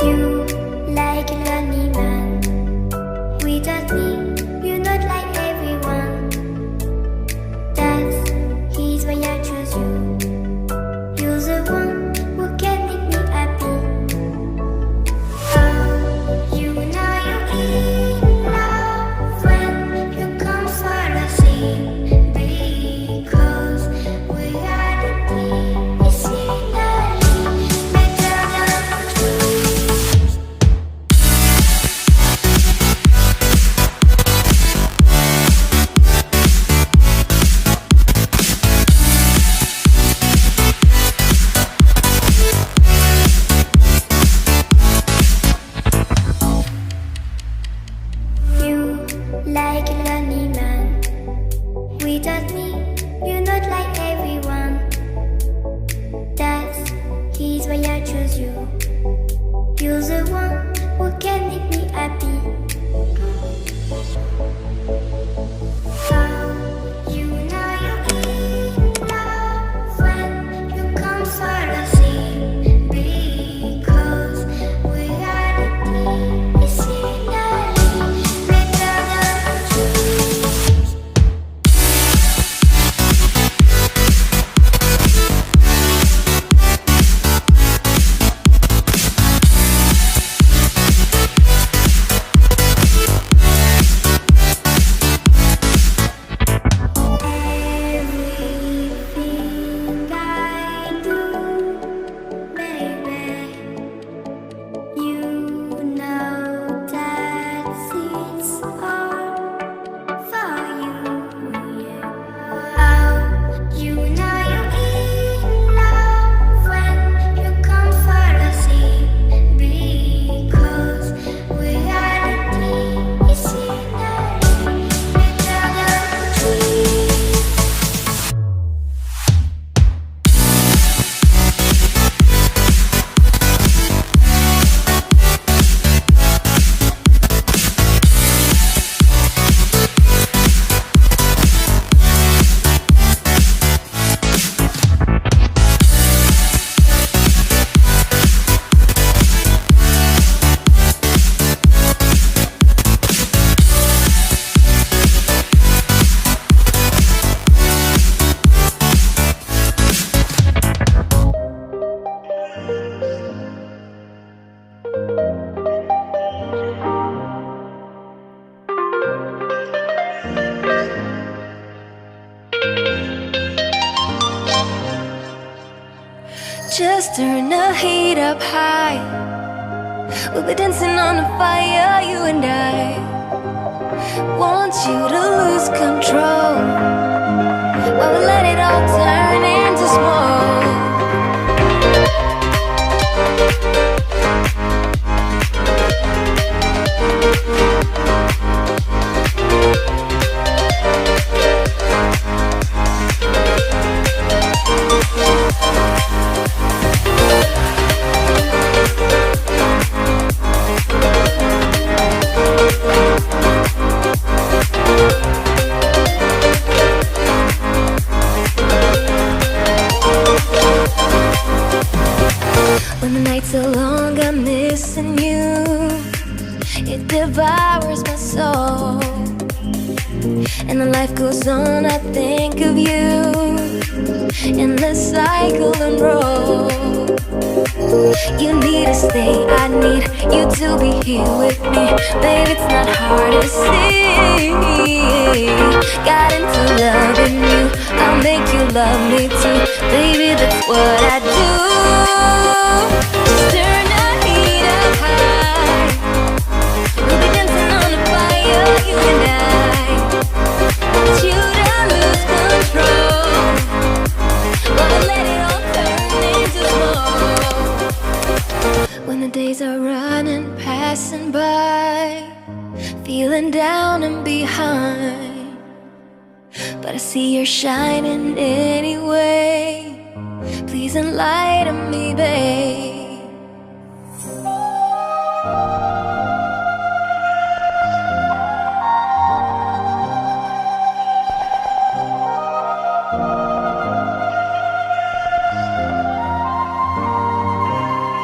You like a lonely man. Without me, you're not like everyone. That's he's why I choose you. You're the one who can make me happy. Oh, you know you're in love when you come for the sea. Because we are the team, it's finally better than dreams. You like a lonely man. Without me, you're not like everyone. That's he's why I choose you. You're the one who can make me happy. Oh, you know you're in love when you come for the sea. Because we are the team, it's finally better than dreams. Everything I do, baby, you know that it's all for you, yeah. Oh, you know you're in love when you come for the sea. Because we are the team, it's finally better than dreams. Just turn the heat up high. We'll be dancing on the fire, you and I. Want you to lose control while we let it all turn into smoke. When the nights are long, I'm missing you. It devours my soul. And the life goes on, I think of you. Endless cycle and roll. You need to stay, I need you to be here with me. Babe, it's not hard to see. Got into loving you, I'll make you love me too. Baby, that's what I do. Just turn the heat up high. We'll be dancing on the fire, you and I. Want you to lose control while we let it all turn into smoke. When the days are running, passing by, feeling down and behind, but I see you're shining anyway. Please enlighten me, babe.